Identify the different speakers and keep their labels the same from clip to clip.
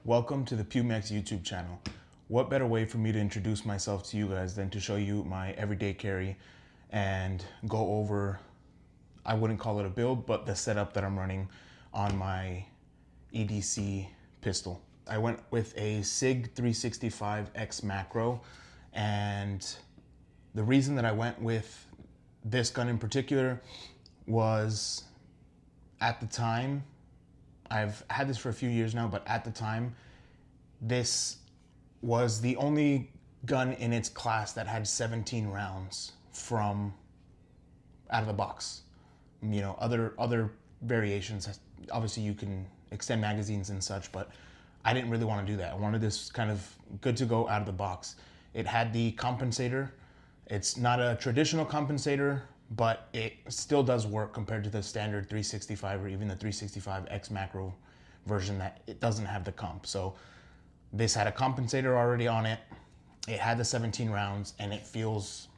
Speaker 1: Welcome to the Pumex YouTube channel. What better way for me to introduce myself to you guys than to show you my everyday carry and go over, I wouldn't call it a build, but the setup that I'm running on my EDC pistol. I went with a SIG 365X macro, and the reason that I went with this gun in particular was at the time, I've had this for a few years now, but at the time, this was the only gun in its class that had 17 rounds from out of the box. You know, other variations, obviously you can extend magazines and such, but I didn't really want to do that. I wanted this kind of good to go out of the box. It had the compensator. It's not a traditional compensator, but it still does work compared to the standard 365 or even the 365X macro version that it doesn't have the comp. So this had a compensator already on it. It had the 17 rounds and it feels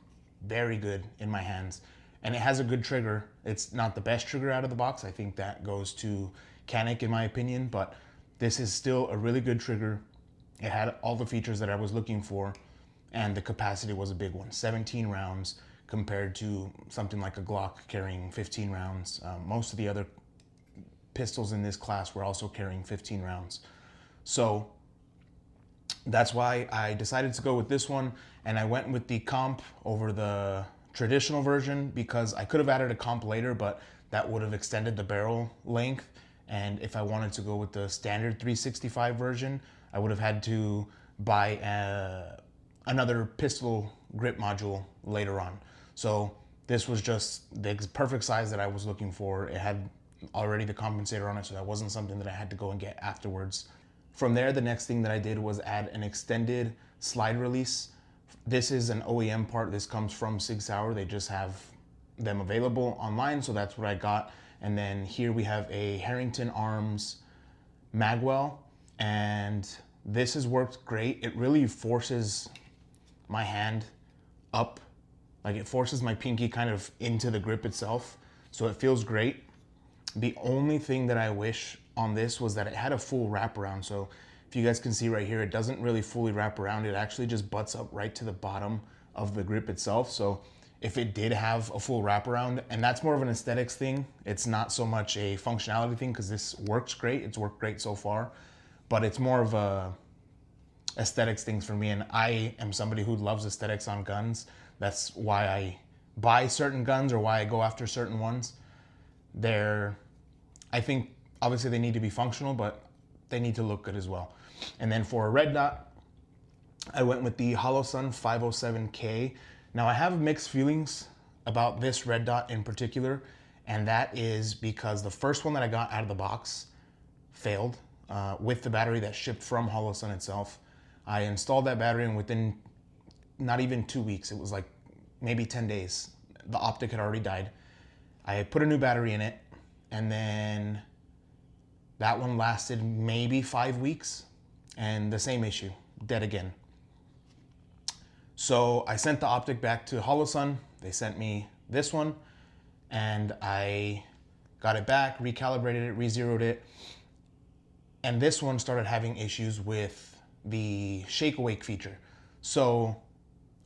Speaker 1: very good in my hands. And it has a good trigger. It's not the best trigger out of the box. I think that goes to Canic in my opinion, but this is still a really good trigger. It had all the features that I was looking for, and the capacity was a big one. 17 rounds compared to something like a Glock carrying 15 rounds. Most of the other pistols in this class were also carrying 15 rounds. So that's why I decided to go with this one, and I went with the comp over the traditional version because I could have added a comp later, but that would have extended the barrel length. And if I wanted to go with the standard 365 version, I would have had to buy another pistol grip module later on. So this was just the perfect size that I was looking for. It had already the compensator on it, so that wasn't something that I had to go and get afterwards. From there, the next thing that I did was add an extended slide release. This is an OEM part. This comes from Sig Sauer. They just have them available online, so that's what I got. And then here we have a Harrington Arms magwell, and this has worked great. It really forces my hand up, like it forces my pinky kind of into the grip itself, so it feels great. The only thing that I wish on this was that it had a full wraparound. So if you guys can see right here, it doesn't really fully wrap around. It actually just butts up right to the bottom of the grip itself. So if it did have a full wraparound, and that's more of an aesthetics thing, it's not so much a functionality thing because this works great. It's worked great so far, but it's more of a aesthetics things for me, and I am somebody who loves aesthetics on guns. That's why I buy certain guns or why I go after certain ones. I think obviously they need to be functional, but they need to look good as well. And then for a red dot, I went with the Holosun 507K. Now I have mixed feelings about this red dot in particular, and that is because the first one that I got out of the box failed with the battery that shipped from Holosun itself. I installed that battery, and within not even 2 weeks, it was like maybe 10 days, the optic had already died. I put a new battery in it, and then that one lasted maybe 5 weeks, and the same issue, dead again. So I sent the optic back to Holosun. They sent me this one, and I got it back, recalibrated it, re-zeroed it, and this one started having issues with the shake awake feature. So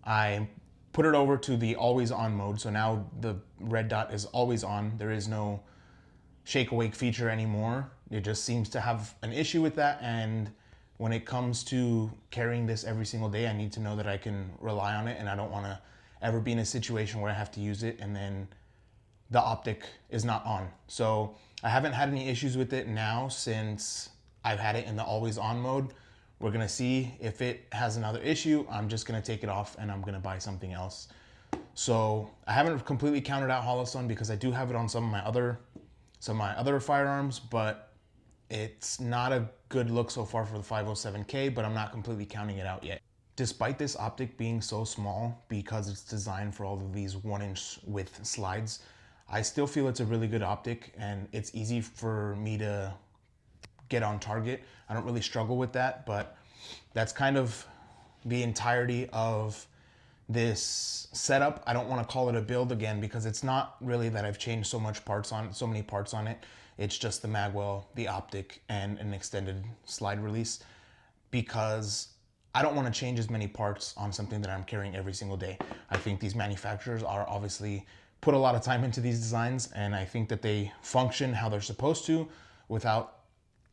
Speaker 1: I put it over to the always on mode. So now the red dot is always on. There is no shake awake feature anymore. It just seems to have an issue with that. And when it comes to carrying this every single day, I need to know that I can rely on it, and I don't want to ever be in a situation where I have to use it and then the optic is not on. So I haven't had any issues with it now since I've had it in the always on mode. We're gonna see if it has another issue. I'm just gonna take it off and I'm gonna buy something else. So I haven't completely counted out Holosun because I do have it on some of my other firearms, but it's not a good look so far for the 507K, but I'm not completely counting it out yet. Despite this optic being so small, because it's designed for all of these 1-inch width slides, I still feel it's a really good optic, and it's easy for me to get on target. I don't really struggle with that, but that's kind of the entirety of this setup. I don't want to call it a build again because it's not really that I've changed so many parts on it. It's just the magwell, the optic, and an extended slide release. because I don't want to change as many parts on something that I'm carrying every single day. I think these manufacturers are obviously put a lot of time into these designs, and I think that they function how they're supposed to without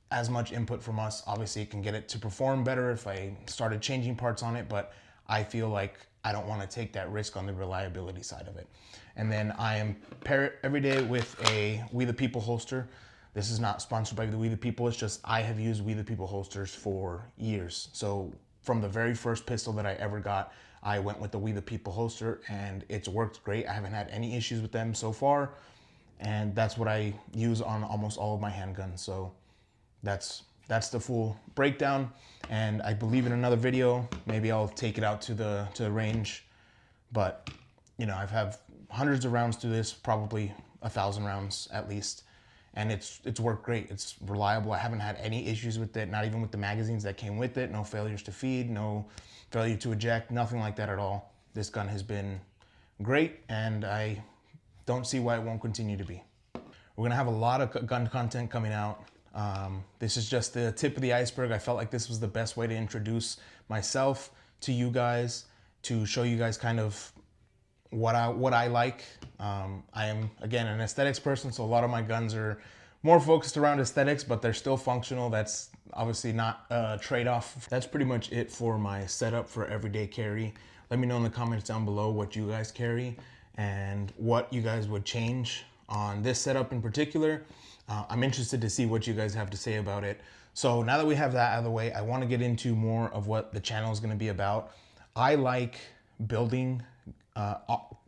Speaker 1: as much input from us. Obviously, it can get it to perform better if I started changing parts on it, but I feel like I don't want to take that risk on the reliability side of it. And then I am pair it every day with a We the People holster. This is not sponsored by the We the People. It's just I have used We the People holsters for years. So from the very first pistol that I ever got, I went with the We the People holster, and it's worked great. I haven't had any issues with them so far, and that's what I use on almost all of my handguns. So that's the full breakdown. And I believe in another video, maybe I'll take it out to the range. But you know, I've had hundreds of rounds through this, probably 1,000 rounds at least, and it's worked great. It's reliable. I haven't had any issues with it, not even with the magazines that came with it. No failures to feed, no failure to eject, nothing like that at all. This gun has been great, and I don't see why it won't continue to be. We're gonna have a lot of gun content coming out. This is just the tip of the iceberg. I felt like this was the best way to introduce myself to you guys, to show you guys kind of what I like. I am, again, an aesthetics person, so a lot of my guns are more focused around aesthetics, but they're still functional. That's obviously not a trade-off. That's pretty much it for my setup for everyday carry. Let me know in the comments down below what you guys carry and what you guys would change on this setup in particular. I'm interested to see what you guys have to say about it. So now that we have that out of the way, I want to get into more of what the channel is going to be about. I like building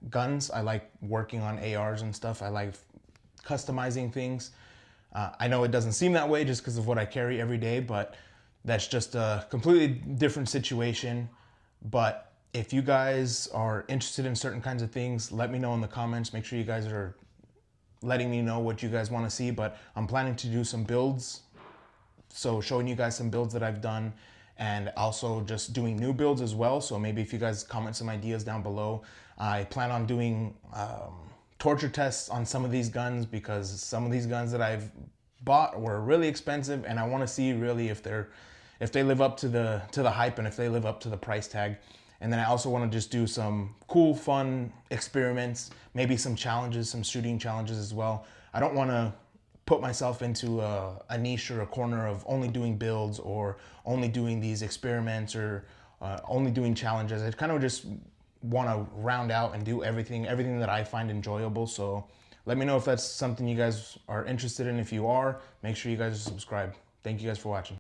Speaker 1: guns. I like working on ARs and stuff. I like customizing things. I know it doesn't seem that way just because of what I carry every day, but that's just a completely different situation. But if you guys are interested in certain kinds of things, let me know in the comments. Make sure you guys are letting me know what you guys want to see. But I'm planning to do some builds, so showing you guys some builds that I've done, and also just doing new builds as well. So maybe if you guys comment some ideas down below. I plan on doing torture tests on some of these guns, because some of these guns that I've bought were really expensive, and I want to see really if they live up to the hype, and if they live up to the price tag. And then I also want to just do some cool, fun experiments, maybe some challenges, some shooting challenges as well. I don't want to put myself into a niche or a corner of only doing builds or only doing these experiments or only doing challenges. I kind of just want to round out and do everything that I find enjoyable. So let me know if that's something you guys are interested in. If you are, make sure you guys subscribe. Thank you guys for watching.